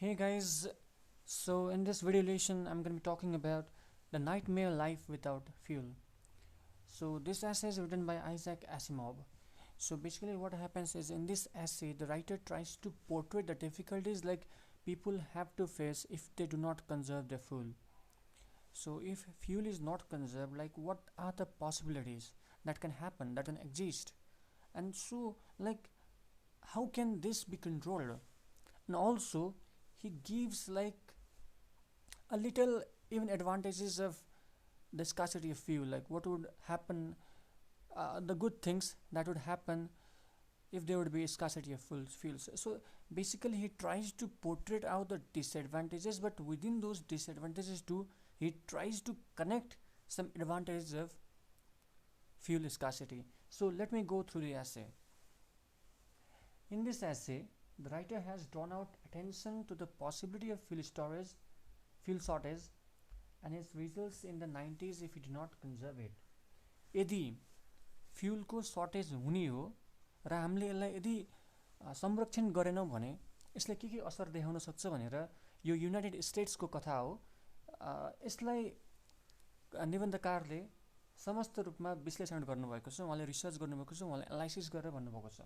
Hey guys, so in this video lesson, I'm going to be talking about the nightmare life without fuel. So this essay is written by Isaac Asimov. So basically what happens is in this essay, the writer tries to portray the difficulties like people have to face if they do not conserve their fuel. So if fuel is not conserved, like what are the possibilities that can happen, that can exist? And so like how can this be controlled? And also he gives like a little even advantages of the scarcity of fuel, like what would happen, the good things that would happen if there would be a scarcity of fuels. So basically he tries to portray out the disadvantages, but within those disadvantages too he tries to connect some advantages of fuel scarcity. So let me go through the essay. In this essay, the writer has drawn out attention to the possibility of fuel shortage and its results in the 90s if we do not conserve it. यदि फ्युलको shortage हुने हो र हामीले यसलाई यदि संरक्षण गरेनौँ भने यसले के असर देखाउन सक्छ भनेर यो युनाइटेड स्टेट्सको कथा हो। यसलाई निबन्धकारले समस्त रूपमा विश्लेषण गर्नुभएको छ, उहाँले रिसर्च गर्नुभएको छ, उहाँले एनालाइसिस गरेर भन्नुभएको छ।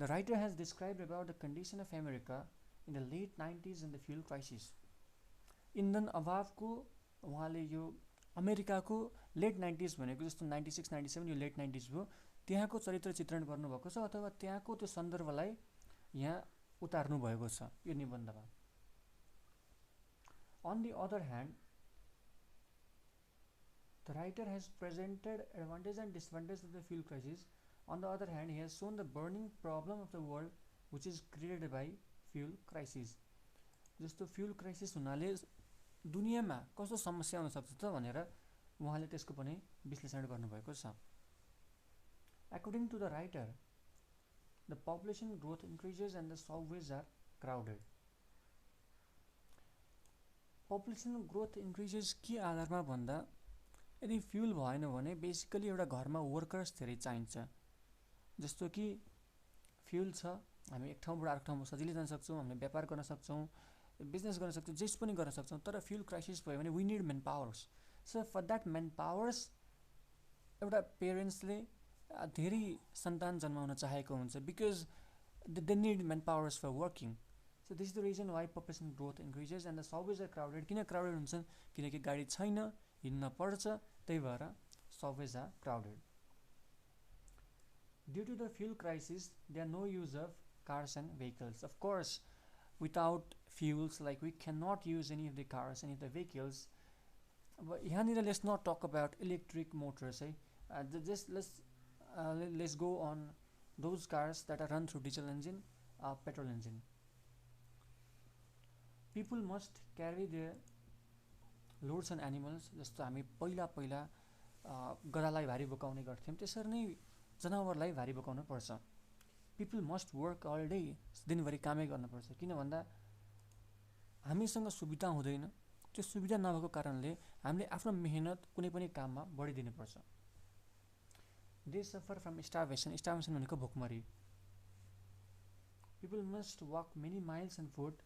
The writer has described about the condition of America in the late 90s and the fuel crisis. इन्धन अभावको उहाँले यो अमेरिकाको लेट 90s भनेको जस्तो 96 97 यो लेट 90s भयो, त्यहाँको चरित्र चित्रण गर्नुभएको छ अथवा त्यहाँको त्यो सन्दर्भलाई यहाँ उतार्नु भएको छ यो निबन्धमा। On the other hand, the writer has presented advantages and disadvantages of the fuel crisis. On the other hand, he has shown the burning problem of the world which is created by fuel crisis. जस्तो fuel crisis हुनाले दुनियाँमा कस्तो समस्या हुन सक्छ त भनेर उहाँले त्यसको पनि विश्लेषण गर्नुभएको छ। According to the writer, the population growth increases and the subways are crowded. Population growth increases के आधारमा भन्दा यदि फ्युल भएन भने बेसिकली एउटा घरमा वर्कर्स धेरै चाहिन्छ। जस्तो कि फ्युल छ, हामी एक ठाउँबाट अर्को ठाउँमा सजिलै जान सक्छौँ, हामीले व्यापार गर्न सक्छौँ, बिजनेस गर्न सक्छौँ, जे पनि गर्न सक्छौँ, तर फ्युल क्राइसिस भयो भने we need man powers. So for that man powers एउटा पेरेन्ट्सले धेरै सन्तान जन्माउन चाहेको हुन्छ because they need man powers for working. So this is the reason why population growth increases and the subways are crowded. किन क्राउडेड हुन्छन्? किनकि गाडी छैन, हिँड्न पर्छ, त्यही भएर subways are crowded. Due to the fuel crisis, there are no use of cars and vehicles. Of course, without fuels, like we cannot use any of the cars, any of the vehicles. But here, let's not talk about electric motors. Just let's go on those cars that are run through diesel engine, petrol engine. People must carry their loads and animals. जस्तो हामी पहिला गधालाई भारी बोकाउने गर्थ्यौँ, त्यसरी नै जनावरलाई भारी बोकाउनु पर्छ। People must work all day, दिनभरि कामै गर्नुपर्छ। किन भन्दा हामीसँग सुविधा हुँदैन, त्यो सुविधा नभएको कारणले हामीले आफ्नो मेहनत कुनै पनि काममा बढिदिनुपर्छ। They suffer from starvation, starvation भनेको भोकमरी। People must walk many miles and foot,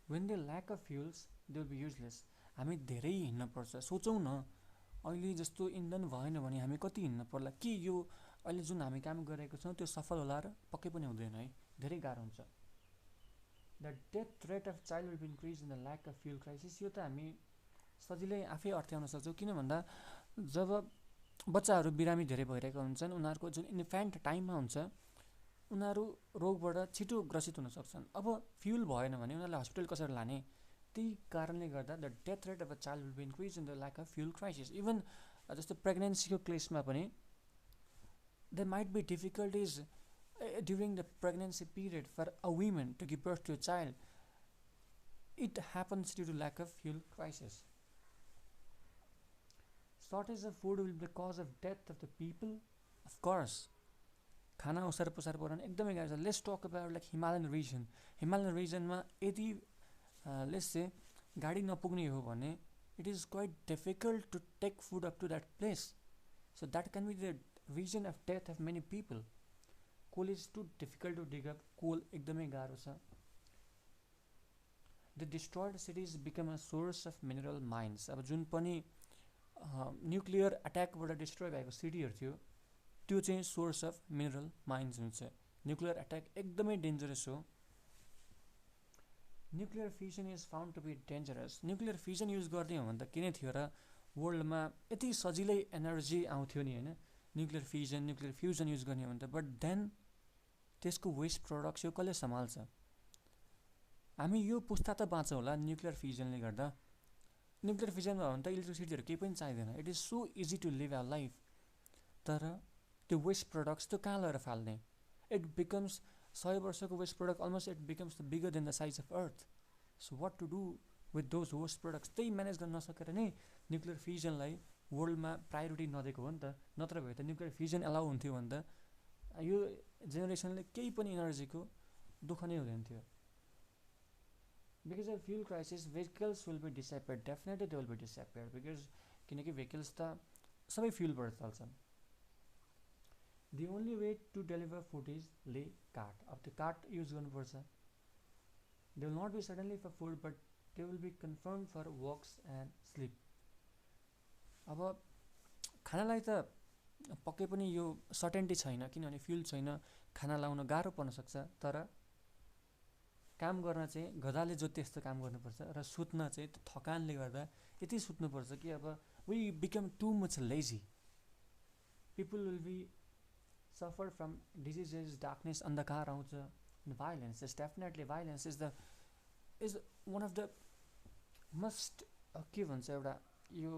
when they lack of fuels they will be useless. हामी धेरै हिँड्न पर्छ। सोचौँ न, अहिले जस्तो इन्धन भएन भने हामी कति हिँड्न पर्ला? के यो अहिले जुन हामी काम गरेको छौँ त्यो सफल होला र? पक्कै पनि हुँदैन है, धेरै गाह्रो हुन्छ। The death rate of child will be increase in the lack of fuel crisis. यो त हामी सजिलै आफै अर्थ्याउन सक्छौँ। किन भन्दा जब बच्चाहरू बिरामी धेरै भइरहेका हुन्छन्, उनीहरूको जुन इन्फ्यान्ट टाइममा हुन्छ, उनीहरू रोगबाट छिटो ग्रसित हुन सक्छन्। अब फ्युल भएन भने उनीहरूलाई हस्पिटल कसरी लाने? त्यही कारणले गर्दा the death rate of a child will be increase in the lack of fuel crisis. Even जस्तो प्रेग्नेन्सीको केसमा पनि there might be difficulties during the pregnancy period for a woman to give birth to a child. It happens due to lack of fuel crisis. Shortage of food will be the cause of death of the people. Of course, खाना ओसार पोसार पर्न एकदमै गाह्रो छ। Let's talk about like Himalayan region. Himalayan रिजनमा यदि let's से गाडी नपुग्ने हो भने it is quite difficult to take food up to that place. So that can be the reason of death of many people. Coal is too difficult to dig up. Coal एकदमै गाह्रो छ। The destroyed cities become a source of mineral mines. अब जुन पनि nuclear अट्याकबाट destroy भएको सिटीहरू थियो त्यो चाहिँ सोर्स अफ मिनरल माइन्स हुन्छ। न्युक्लियर अट्याक एकदमै डेन्जरस हो। Nuclear fusion is found to be dangerous. Nuclear fusion use गर्ने हो भने त किन थियो र वर्ल्डमा यति सजिलै एनर्जी आउँथ्यो नि होइन, न्युक्लियर फ्युजन युज गर्ने हो भने त। बट देन त्यसको वेस्ट प्रडक्ट्स यो कसले सम्हाल्छ? हामी यो पुस्ता त बाँच्छौँ होला न्युक्लियर फ्युजनले गर्दा। न्युक्लियर फ्युजन भयो भने त इलेक्ट्रिसिटीहरू केही पनि चाहिँदैन, it is so easy to live our life. तर त्यो वेस्ट प्रडक्ट्स त्यो कहाँ लगेर फाल्ने? इट बिकम्स 100 वर्षको waste product almost it becomes the bigger than the size of earth. So what to do with those waste products? त्यही manage गर्न नसकेर नै न्युक्लियर फ्युजनलाई वर्ल्डमा प्रायोरिटी नदिएको हो नि त। नत्र भए त न्युक्लियर फ्युजन एलाउ हुन्थ्यो भने त यो जेनेरेसनले केही पनि इनर्जीको दुःख नै हुँदैन थियो। Because of fuel crisis vehicles will be disappeared, definitely they will be disappeared. Because किनकि भेहिकल्स त सबै फ्युलबाट चल्छन्। The only way to deliver food is ले काठ। अब त्यो काठ युज गर्नुपर्छ। They will not be suddenly for food but they will be confirm for works and sleep. अब खानालाई त पक्कै पनि यो सर्टेन्टी छैन, किनभने फ्युल छैन, खाना लाउन गाह्रो पर्न सक्छ। तर काम गर्न चाहिँ गधाले जोते जस्तो काम गर्नुपर्छ र सुत्न चाहिँ थकानले गर्दा यति सुत्नुपर्छ कि अब we become too much lazy. People will be suffer from diseases, darkness, अन्धकार आउँछ। Violence is definitely violence is one of the most के भन्छ एउटा यो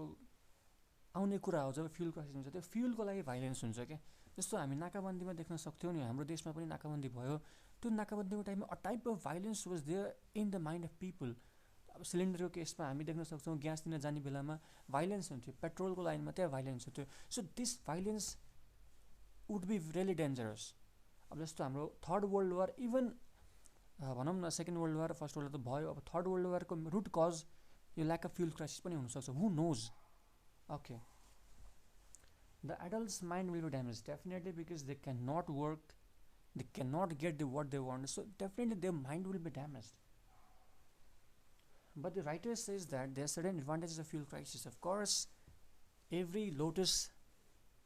आउने कुरा हो। जब फ्युल क्राइसिस हुन्छ त्यो फ्युलको लागि भाइलेन्स हुन्छ क्या। जस्तो हामी नाकाबन्दीमा देख्न सक्थ्यौँ नि, हाम्रो देशमा पनि नाकाबन्दी भयो। त्यो नाकाबन्दीको टाइममा a type of violence was there in the mind of people. अब सिलिन्डरको केसमा हामी देख्न सक्छौँ ग्यास दिन जाने बेलामा भाइलेन्स हुन्थ्यो, पेट्रोलको लाइनमा त्यहाँ भाइलेन्स हुन्थ्यो। So this violence would be really dangerous. अब जस्तो हाम्रो थर्ड वर्ल्ड वार, इभन भनौँ न second world war, first world war त भयो, अब थर्ड वर्ल्ड वारको रुट कज यो ल्याक अफ फ्युल क्राइसिस पनि हुनसक्छ, who knows. Okay, the adults mind will be damage definitely because they can not work, they cannot get the what they want, so definitely their mind will be damaged. But the writer says that there are certain advantages of fuel crisis. Of course, every lotus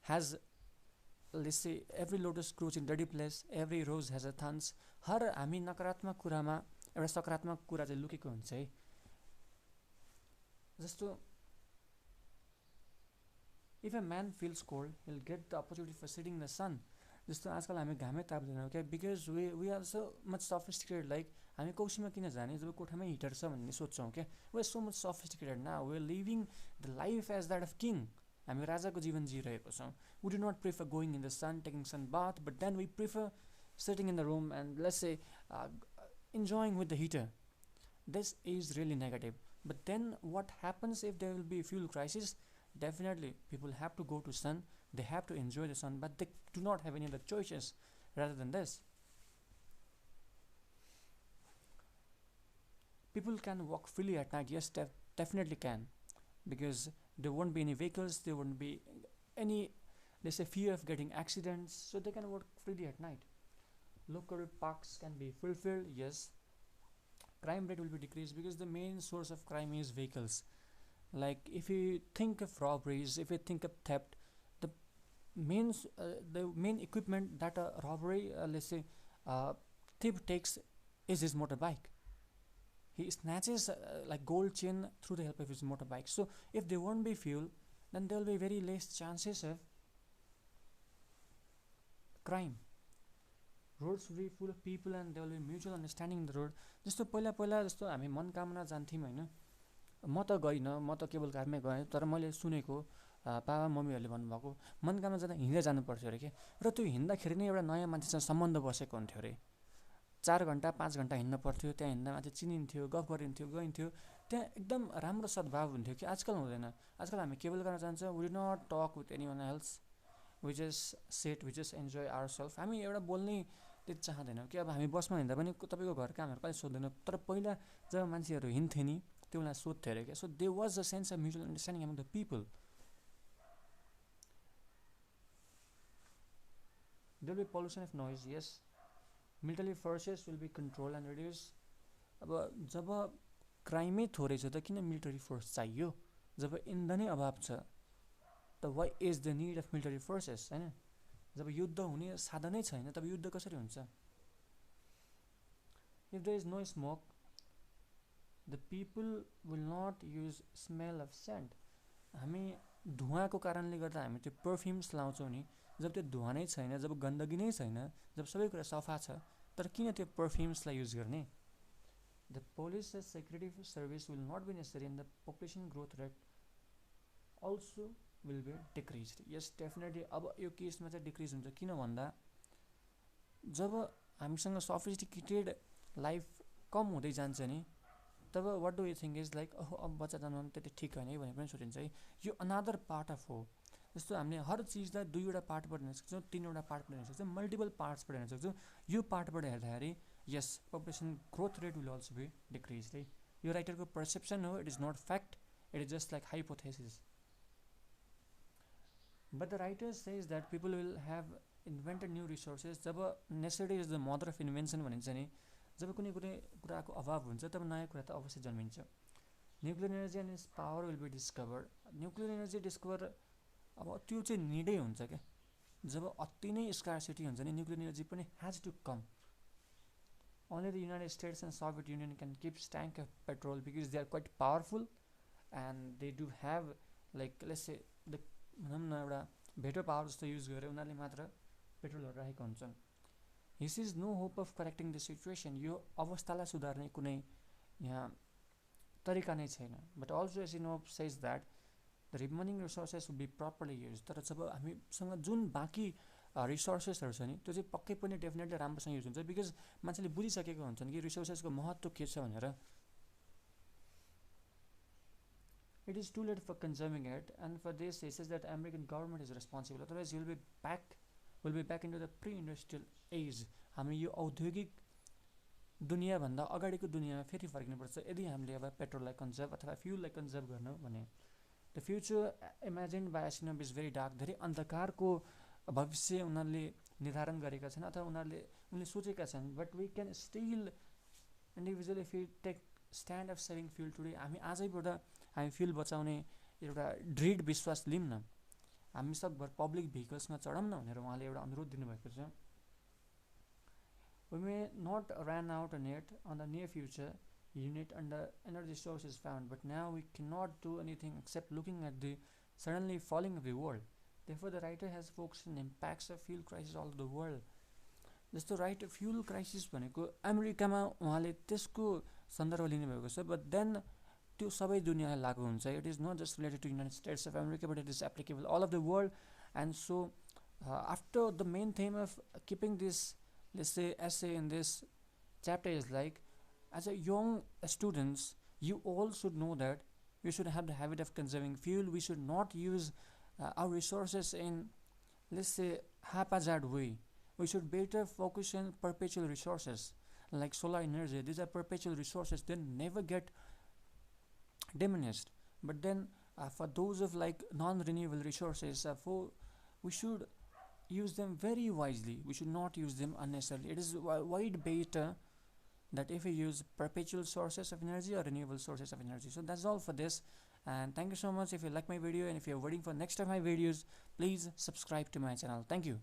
has, let's say, every lotus grows in dirty place, every rose has a thorns. हर हामी नकारात्मक कुरामा एउटा सकारात्मक कुरा चाहिँ लुकेको हुन्छ है। जस्तो if a man feels cold, he'll get the opportunity for sitting in the sun. जस्तो आजकल हामी घामै ताप्दैनौँ क्या, because we are so much sophisticated. Like हामी कौशीमा किन जाने जब कोठामै हिटर छ भन्ने सोच्छौँ क्या। We are so much sophisticated now, we are living the life as that of king. हामी राजाको जीवन जिइरहेको छौँ। We do not prefer going in the sun, taking sun bath, but then we prefer sitting in the room and let's say enjoying with the heater. This is really negative. But then what happens if there will be fuel crisis? Definitely people have to go to sun, they have to enjoy the sun, but they do not have any other choices rather than this. People can walk freely at night, yes, definitely can, because there won't be any vehicles, there won't be any, let's say, fear of getting accidents, so they can walk freely at night. Local parks can be fulfilled, yes. Crime rate will be decreased because the main source of crime is vehicles. Like if you think of robberies, if you think of theft, the main equipment that a robbery, let's say, thief takes is his motorbike. He snatches like gold chain through the help of his motorbike. So if there won't be fuel, then there will be very less chances of crime. Roads will be full of people and there will be mutual understanding in the road. जस्तो पहिला जस्तो हामी मनकामना जान्थ्यौँ होइन। म त गइनँ, म त केबल कारमै गएँ, तर मैले सुनेको पापा मम्मीहरूले भन्नुभएको मनकामना जाँदा हिँडेर जानु पर्थ्यो अरे के। र त्यो हिँड्दाखेरि नै एउटा नयाँ मान्छेसँग सम्बन्ध बसेको हुन्थ्यो अरे। 4 घन्टा 5 घन्टा हिँड्न पर्थ्यो, त्यहाँ हिँड्दा मान्छे चिनिन्थ्यो, गफ गरिन्थ्यो, गइन्थ्यो, त्यहाँ एकदम राम्रो सद्भाव हुन्थ्यो कि आजकल हुँदैन। आजकल हामी केबल कार जान्छौँ, we do not talk with any one else, we just set, we just enjoy our self. हामी एउटा बोल्नै त्यति चाहँदैनौँ कि अब हामी बसमा हिँड्दा पनि तपाईँको घर कामहरू कहिले सोध्दैनौँ। तर पहिला जब मान्छेहरू हिँड्थे नि त्यो बेला सोध्थ्यो अरे क्या। So they was a sense of mutual understanding among the people. There will be pollution of noise, yes. Military forces will be control and reduce. अब जब क्राइमै थोरै छ त किन मिलिटरी फोर्स चाहियो? जब इन्धनै अभाव छ त why is the need of military forces हैन? जब युद्ध हुने साधनै छैन तब युद्ध कसरी हुन्छ? If there is no smoke the people will not use smell of scent. हामी धुवाँको कारणले गर्दा हामी त्यो पर्फ्युम्स लाउँछौँ नि, जब त्यो धुवा नै छैन, जब गन्दगी नै छैन, जब सबै कुरा सफा छ, तर किन त्यो पर्फ्युम्सलाई युज गर्ने? The police security service will not be necessary and the population growth rate also will be decrease. Yes definitely अब यो केसमा चाहिँ डिक्रिज हुन्छ। किन भन्दा जब हामीसँग सफिस्टिकेटेड लाइफ कम हुँदै जान्छ नि, तब what do you think is like ओहो अब बच्चा जन्माउनु त्यति ठिक होइन है भनेर पनि सोचिन्छ है। यो अनादर पार्ट अफ हो। जस्तो हामीले हर चिजलाई दुईवटा पार्टबाट हेर्न सक्छौँ, तिनवटा पार्टबाट हेर्न सक्छौँ, मल्टिपल पार्ट्सबाट हेर्न सक्छौँ। यो पार्टबाट हेर्दाखेरि यस population growth rate will also be decrease है। यो राइटरको पर्सेप्सन हो, it is not fact, it is just like hypothesis. But the writer says that people will have invented new resources. जब necessity is the mother of invention भनिन्छ नि, जब कुनै कुनै कुराको अभाव हुन्छ तब नयाँ कुरा त अवश्य जन्मिन्छ। Nuclear energy and its power will be discovered. Nuclear energy discover अब त्यो चाहिँ निडै हुन्छ क्या। जब अति नै स्कार्सिटी हुन्छ नि, न्युक्लियर एनर्जी पनि has to come. Only the United States and Soviet Union can keep tank of petrol because they are quite powerful and they do have like let's say the भनौँ न एउटा भेटो power जस्तो use गरेर उनीहरूले मात्र पेट्रोलहरू राखेका हुन्छन्। He sees no hope of correcting the situation. यो अवस्थालाई सुधार्ने कुनै यहाँ तरिका नै छैन। But also Asimov says that the remaining resources will be properly use. तर जब हामीसँग जुन बाँकी रिसोर्सेसहरू छ नि, त्यो चाहिँ पक्कै पनि डेफिनेटली राम्रोसँग युज हुन्छ। बिकज मान्छेले बुझिसकेको हुन्छन् कि रिसोर्सेसको महत्त्व के छ भनेर। It is too late for conserving it and for this he says that American government is responsible, otherwise you will be back into the pre-industrial age. हामी यो औद्योगिक दुनियाँभन्दा अगाडिको दुनियाँमा फेरि फर्किनुपर्छ यदि हामीले अब पेट्रोललाई कन्जर्भ अथवा फ्युललाई कन्जर्भ गर्नु भने। The future imagined by Asimov is very dark. धेरै अन्धकारको भविष्य उनीहरूले निर्धारण गरेका छन् अथवा उनले सोचेका छन्। But we can still individually if you take stand of saving fuel today. हामी आजैबाट हामी फ्युल बचाउने एउटा दृढ विश्वास लिऊँ न, हामी सकभर पब्लिक भेहिकल्समा चढौँ न भनेर उहाँले एउटा अनुरोध दिनुभएको छ। We may not run out on it on the near future unit under energy sources found, but now we cannot do anything except looking at the suddenly falling of the world. Therefore, the writer has focused on impacts of fuel crisis all over the world. जस्तो right fuel crisis भनेको अमेरिकामा उहाँले त्यसको सन्दर्भ लिनुभएको छ। But then त्यो सबै दुनियाँलाई लागु हुन्छ। It is not just related to United States of America but it is applicable all of the world. And so after the main theme of keeping this let's say essay in this chapter is like, as a young students you all should know that we should have the habit of conserving fuel. We should not use our resources in, let's say, haphazard way. We should better focus on perpetual resources like solar energy. These are perpetual resources, they never get diminished. But then for those of like non-renewable resources, we should use them very wisely. We should not use them unnecessarily. It is wide better that if we use perpetual sources of energy or renewable sources of energy. So that's all for this, and thank you so much. If you like my video and if you're waiting for next of my videos, please subscribe to my channel. Thank you.